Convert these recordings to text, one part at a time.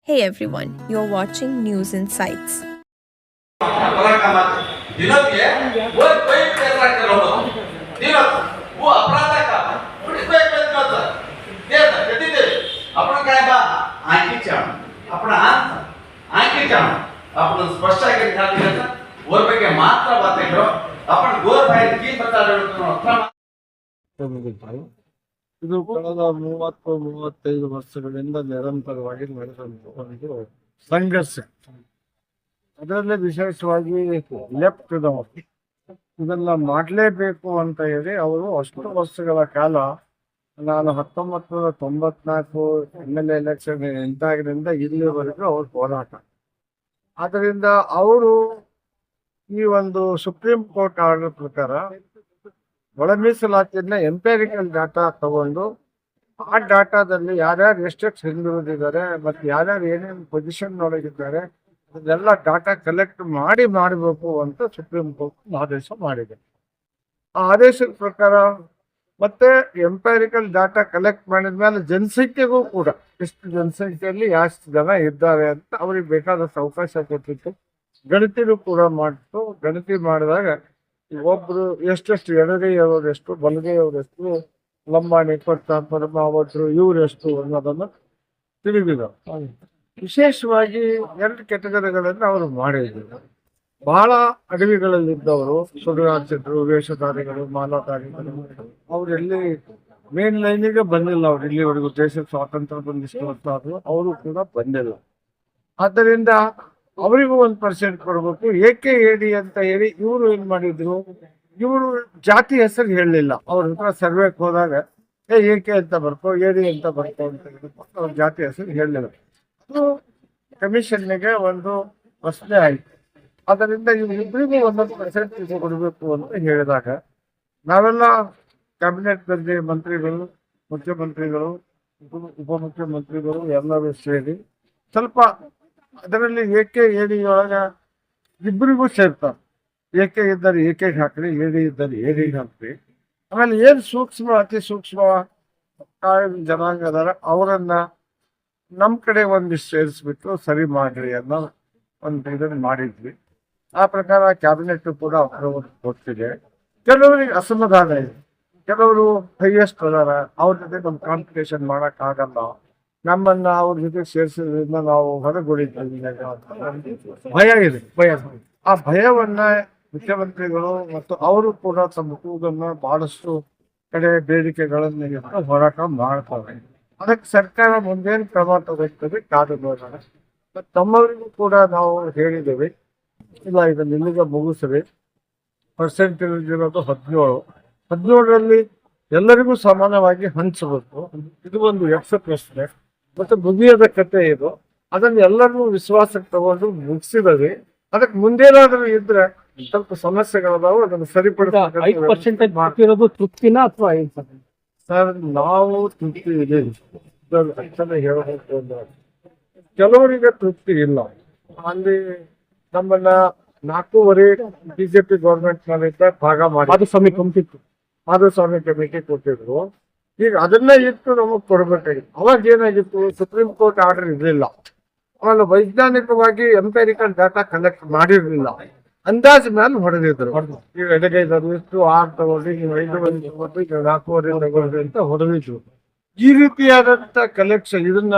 Hey everyone, you're watching News Insights. आपण स्पष्ट वर ಬಗ್ಗೆ ಮಾತ್ರ ಬಾತಿದ್ರು आपण ಗೋರ್ ಬಾಯಿ ಕೀ ಇದು ಕಳೆದ 30-35 ವರ್ಷಗಳಿಂದ ನಿರಂತರವಾಗಿ ನಡೆದಂತ ಒಂದು ಸಂಘರ್ಷ. ಅದರಲ್ಲೇ ವಿಶೇಷವಾಗಿ ಲೆಫ್ಟ್ ಇದನ್ನ ಮಾಡಲೇಬೇಕು ಅಂತ ಹೇಳಿ ಅವರು ಅಷ್ಟು ವರ್ಷಗಳ ಕಾಲ, ನಾನು 1994 MLA ಎಲೆಕ್ಷನ್ ನಿಂತಾಗಿನಿಂದ ಇಲ್ಲಿವರೆಗೂ ಅವ್ರ ಹೋರಾಟ. ಆದ್ದರಿಂದ ಅವರು ಈ ಒಂದು ಸುಪ್ರೀಂ ಕೋರ್ಟ್ ಆರ್ಡರ್ ಪ್ರಕಾರ ಒಳ ಮೀಸಲಾತಿಯನ್ನ ಎಂಪೆರಿಕಲ್ ಡಾಟಾ ತಗೊಂಡು ಆ ಡಾಟಾದಲ್ಲಿ ಯಾರ್ಯಾರು ಎಷ್ಟೆಷ್ಟು ಹಿಂದುಳಿದಿದ್ದಾರೆ ಮತ್ತು ಯಾರ್ಯಾರು ಏನೇನು ಪೊಸಿಷನ್ ಒಳಗಿದ್ದಾರೆ ಅದನ್ನೆಲ್ಲ ಡಾಟಾ ಕಲೆಕ್ಟ್ ಮಾಡಬೇಕು ಅಂತ ಸುಪ್ರೀಂ ಕೋರ್ಟ್ ಆದೇಶ ಮಾಡಿದೆ. ಆ ಆದೇಶದ ಪ್ರಕಾರ ಮತ್ತೆ ಎಂಪೆರಿಕಲ್ ಡಾಟಾ ಕಲೆಕ್ಟ್ ಮಾಡಿದ ಮೇಲೆ ಜನಸಂಖ್ಯೆಗೂ ಕೂಡ ಎಷ್ಟು ಜನಸಂಖ್ಯೆಯಲ್ಲಿ ಎಷ್ಟು ಜನ ಇದ್ದಾರೆ ಅಂತ ಅವ್ರಿಗೆ ಬೇಕಾದಷ್ಟು ಅವಕಾಶ ಕೊಟ್ಟಿತ್ತು. ಗಣತಿನೂ ಕೂಡ ಮಾಡಿತ್ತು. ಗಣತಿ ಮಾಡಿದಾಗ ಒಬ್ರು ಎಷ್ಟೆಷ್ಟು ಎಡಗೈಯವರೆಷ್ಟು ಬಲಗೈಯವರೆಷ್ಟು ಲಂಬಾಣಿ ಕೊಟ್ಟ ಪರಮಾವತರು ಇವರೆಷ್ಟು ಅನ್ನೋದನ್ನು ತಿಳಿದಿಲ್ಲ. ವಿಶೇಷವಾಗಿ 2 ಕೆಟಗರಿಗಳನ್ನು ಅವರು ಮಾಡಿದ್ರು. ಬಹಳ ಅಡವಿಗಳಲ್ಲಿದ್ದವರು, ಸುಡುಗಾಡ್ತಿದ್ರು, ವೇಷಧಾರಿಗಳು, ಮಾಲಾಧಾರಿಗಳು, ಅವರೆಲ್ಲಿ ಮೇನ್ ಲೈನಿಗೆ ಬಂದಿಲ್ಲ. ಅವ್ರು ಇಲ್ಲಿವರೆಗೂ ದೇಶದ ಸ್ವಾತಂತ್ರ್ಯ ಬಂದಿಷ್ಟು ವರ್ಷ ಆದ್ರು ಅವರು ಕೂಡ ಬಂದಿಲ್ಲ. ಆದ್ದರಿಂದ ಅವರಿಗೂ 1% ಕೊಡಬೇಕು. ಏಕೆ ಹೇಳಿ ಅಂತ ಹೇಳಿ ಇವರು ಏನ್ ಮಾಡಿದ್ರು, ಇವರು ಜಾತಿ ಹೆಸರು ಹೇಳಲಿಲ್ಲ. ಅವ್ರ ಹತ್ರ ಸರ್ವೆಗೆ ಹೋದಾಗ ಏಕೆ ಅಂತ ಬರ್ಕೋ, ಏಡಿ ಅಂತ ಬರ್ಕೋ ಅಂತ ಹೇಳಿದ್ರು. ಅವ್ರ ಜಾತಿ ಹೆಸರು ಹೇಳಲಿಲ್ಲ. ಅದು ಕಮಿಷನ್ನಿಗೆ ಒಂದು ಪ್ರಶ್ನೆ ಆಯ್ತು. ಅದರಿಂದ ಇವರಿಬ್ಬರಿಗೂ 1% ಕೊಡಬೇಕು ಅಂತ ಹೇಳಿದಾಗ ನಾವೆಲ್ಲ ಕ್ಯಾಬಿನೆಟ್ ನಲ್ಲಿ ಮಂತ್ರಿಗಳು, ಮುಖ್ಯಮಂತ್ರಿಗಳು, ಉಪಮುಖ್ಯಮಂತ್ರಿಗಳು ಎಲ್ಲರೂ ಸೇರಿ ಸ್ವಲ್ಪ ಅದರಲ್ಲಿ ಏಕೆ ಏಡಿಯೊಳಗ ಇಬ್ಬರಿಗೂ ಸೇರ್ತಾರೆ. ಏಕೆ ಇದ್ದರೆ ಏಕೆಗೆ ಹಾಕ್ರಿ, ಏಡಿ ಇದ್ದರೆ ಏಡಿಗೆ ಹಾಕ್ರಿ. ಆಮೇಲೆ ಏನು ಸೂಕ್ಷ್ಮ, ಅತಿ ಸೂಕ್ಷ್ಮ ಜನಾಂಗ ಅದಾರ ಅವರನ್ನ ನಮ್ಮ ಕಡೆ ಒಂದಿಷ್ಟು ಸೇರಿಸ್ಬಿಟ್ಟು ಸರಿ ಮಾಡ್ರಿ ಅನ್ನೋ ಒಂದು ಇದನ್ನು ಮಾಡಿದ್ವಿ. ಆ ಪ್ರಕಾರ ಕ್ಯಾಬಿನೆಟ್ ಕೂಡ ಅಪ್ರೂವಲ್ ಕೊಡ್ತಿದೆ. ಕೆಲವರಿಗೆ ಅಸಮಾಧಾನ ಇದೆ. ಕೆಲವರು ಹೈಯೆಸ್ಟ್ ಅದಾರ, ಅವ್ರ ಜೊತೆ ನಮ್ಮ ಕಾಂಪಿಟೇಷನ್ ಮಾಡಕ್ ಆಗಲ್ಲ, ನಮ್ಮನ್ನ ಅವ್ರ ಜೊತೆ ಸೇರಿಸೋದ್ರಿಂದ ನಾವು ಹೊರಗುಳಿತೀವಿ, ಭಯ ಇದೆ. ಆ ಭಯವನ್ನ ಮುಖ್ಯಮಂತ್ರಿಗಳು ಮತ್ತು ಅವರು ಕೂಡ ತಮ್ಮ ಕೂಗನ್ನ ಬಹಳಷ್ಟು ಕಡೆ ಬೇಡಿಕೆಗಳನ್ನು ಇಟ್ಟು ಹೋರಾಟ ಮಾಡ್ತಾರೆ. ಅದಕ್ಕೆ ಸರ್ಕಾರ ಮುಂದೇನು ಕ್ರಮ ತಗೋತದೆ ಕಾದು ನೋಡೋಣ. ತಮ್ಮವರಿಗೂ ಕೂಡ ನಾವು ಹೇಳಿದ್ದೇವೆ, ಇಲ್ಲ ಇದನ್ನ ಇಲ್ಲಿಗೆ ಮುಗಿಸ್ರಿ. ಪರ್ಸೆಂಟೇಜ್ ಇರೋದು 17ರಲ್ಲಿ ಎಲ್ಲರಿಗೂ ಸಮಾನವಾಗಿ ಹಂಚಬೇಕು. ಇದು ಒಂದು ಯಕ್ಷ ಪ್ರಶ್ನೆ ಮತ್ತು ಮುಗಿಯದ ಕತೆ ಇದು. ಅದನ್ನ ಎಲ್ಲರೂ ವಿಶ್ವಾಸಕ್ಕೆ ತಗೊಂಡು ಮುಗಿಸಿದವಿ. ಅದಕ್ಕೆ ಮುಂದೇನಾದ್ರೂ ಇದ್ರೆ ಸ್ವಲ್ಪ ಸಮಸ್ಯೆಗಳದಾವು, ಅದನ್ನು ಸರಿಪಡಿಸೋದು ತೃಪ್ತಿನ ಅಥವಾ ಸರ್, ನಾವು ತೃಪ್ತಿ ಇದೆ ಹೇಳಬೇಕು ಅಂದ್ರೆ ಕೆಲವರಿಗೆ ತೃಪ್ತಿ ಇಲ್ಲ. ಅಲ್ಲಿ ನಮ್ಮನ್ನ 4.5 ಬಿಜೆಪಿ ಗೌರ್ಮೆಂಟ್ ನಲ್ಲಿ ಭಾಗ ಮಾಡಿ ಮಾಧುಸ್ವಾಮಿ ಕಮಿಟಿ ಕೊಟ್ಟಿದ್ರು. ಈಗ ಅದನ್ನೇ ಇಟ್ಟು ನಮಗ್ ಕೊಡ್ಬೇಕಾಗಿತ್ತು. ಅವಾಗ ಏನಾಗಿತ್ತು, ಸುಪ್ರೀಂ ಕೋರ್ಟ್ ಆರ್ಡರ್ ಇರಲಿಲ್ಲ. ಆಮೇಲೆ ವೈಜ್ಞಾನಿಕವಾಗಿ ಎಂಪೆರಿಕಲ್ ಡಾಟಾ ಕಲೆಕ್ಟ್ ಮಾಡಿರ್ಲಿಲ್ಲ. ಅಂದಾಜ್ ಮೇಲೆ ಹೊಡೆದಿದ್ರು. ಈಗ ಎಡಗೈದರು ಇಷ್ಟು 6 ತಗೊಳ್ಳಿ, ನೀವು 5 ತಗೊಳ್ಳಿ, 4.5 ತಗೊಳ್ಳಿ ಅಂತ ಹೊಡೆದಿದ್ರು. ಈ ರೀತಿಯಾದಂತ ಕಲೆಕ್ಷನ್, ಇದನ್ನ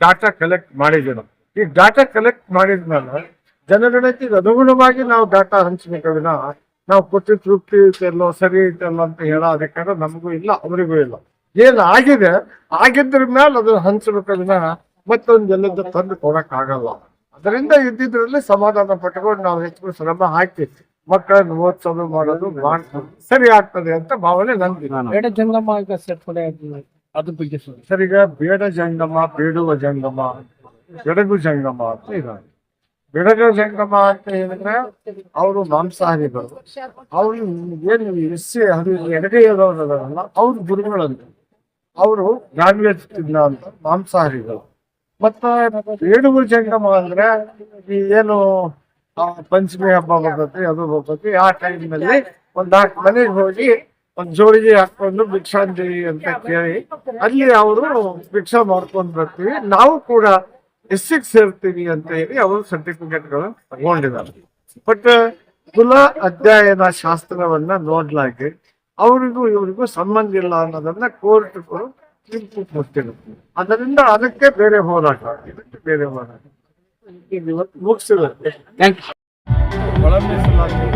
ಡಾಟಾ ಕಲೆಕ್ಟ್ ಮಾಡಿದ್ರು. ಈ ಡಾಟಾ ಕಲೆಕ್ಟ್ ಮಾಡಿದ್ಮೇಲೆ ಜನಗಣತಿಗೆ ಅನುಗುಣವಾಗಿ ನಾವು ಡಾಟಾ ಹಂಚ್ಬೇಕು ವಿನ ನಾವು ಕೊಟ್ಟು ತೃಪ್ತಿ ಐತೆಲ್ಲೋ ಸರಿ ಐತೆಲ್ಲ ಅಂತ ಹೇಳೋದಕ್ಕಾದ್ರೆ ನಮಗೂ ಇಲ್ಲ, ಅವರಿಗೂ ಇಲ್ಲ. ಏನ್ ಆಗಿದೆ ಆಗಿದ್ರ ಮೇಲೆ ಅದನ್ನ ಹಂಚಬೇಕು ವಿನ ಮತ್ತೊಂದು ಎಲ್ಲದ ತಂದು ಕೊಡಕ್ ಆಗಲ್ಲ. ಅದರಿಂದ ಇದ್ದಿದ್ರಲ್ಲಿ ಸಮಾಧಾನ ಪಟ್ಕೊಂಡು ನಾವು ಹೆಚ್ಚು ಶ್ರಮ ಹಾಕಿ ಮಕ್ಕಳನ್ನು ಓದ್ಸೋದು ಮಾಡೋದು ಮಾಡ್ತೀವಿ, ಸರಿ ಆಗ್ತದೆ ಅಂತ ಭಾವನೆ ನಂದಿಲ್ಲ. ಜಂಗಮ ಅದು ಬಗ್ಗೆ ಸರ್, ಈಗ ಬೇಡ ಜಂಗಮ, ಬೇಡುವ ಜಂಗಮ, ಬೆಡಗು ಜಂಗಮ ಅಂತ ಇದ್ದಾರೆ. ಬೆಡಗು ಜಂಗಮ ಅಂತ ಹೇಳಿದ್ರೆ ಅವರು ಮಾಂಸಾಹಾರಿಗಳು. ಅವರು ಏನು ಎಡಗೈಯದವರಲ್ಲ, ಅವ್ರು ಗುರುಗಳಂತ, ಅವರು ನಾನ್ ವೆಜ್ ತಿನ್ನ ಅಂತ ಮಾಂಸಾಹಾರಿಗಳು. ಮತ್ತ ಬೇಡುವ ಜಂಗಮ ಅಂದ್ರೆ ಈ ಏನು ಪಂಚಮಿ ಹಬ್ಬ ಬರ್ತೈತಿ, ಅದು ಬರ್ತೈತಿ. ಆ ಟೈಮ್ನಲ್ಲಿ 4 ಮನೆಗೆ ಹೋಗಿ ಒಂದ್ ಜೋಳಿಗೆ ಹಾಕೊಂಡು ಭಿಕ್ಷಾಂಜಲಿ ಅಂತ ಕೇಳಿ ಅಲ್ಲಿ ಅವರು ಭಿಕ್ಷಾ ಮಾಡ್ಕೊಂಡ್ ಬರ್ತೀವಿ. ನಾವು ಕೂಡ ಎಸ್ಸಿಗೆ ಸೇರ್ತೀವಿ ಅಂತ ಹೇಳಿ ಅವರು ಸರ್ಟಿಫಿಕೇಟ್ಗಳನ್ನು ತಗೊಂಡಿದ್ದಾರೆ. ಬಟ್ ಕುಲ ಅಧ್ಯಯನ ಶಾಸ್ತ್ರವನ್ನ ನೋಡ್ಲಾಗಿ ಅವರಿಗೂ ಇವರಿಗೂ ಸಂಬಂಧ ಇಲ್ಲ ಅನ್ನೋದನ್ನ ಕೋರ್ಟ್ಗಳು ತೀರ್ಪು ಕೊಟ್ಟಿರುತ್ತೆ. ಅದರಿಂದ ಅದಕ್ಕೆ ಬೇರೆ ಹೋರಾಟ, ಇದಕ್ಕೆ ಬೇರೆ ಹೋರಾಟ ಈಗ ಇವತ್ತು ಮುಗಿಸಿರುತ್ತೆ. Thank you. ಒಳ ಮೀಸಲಾತಿ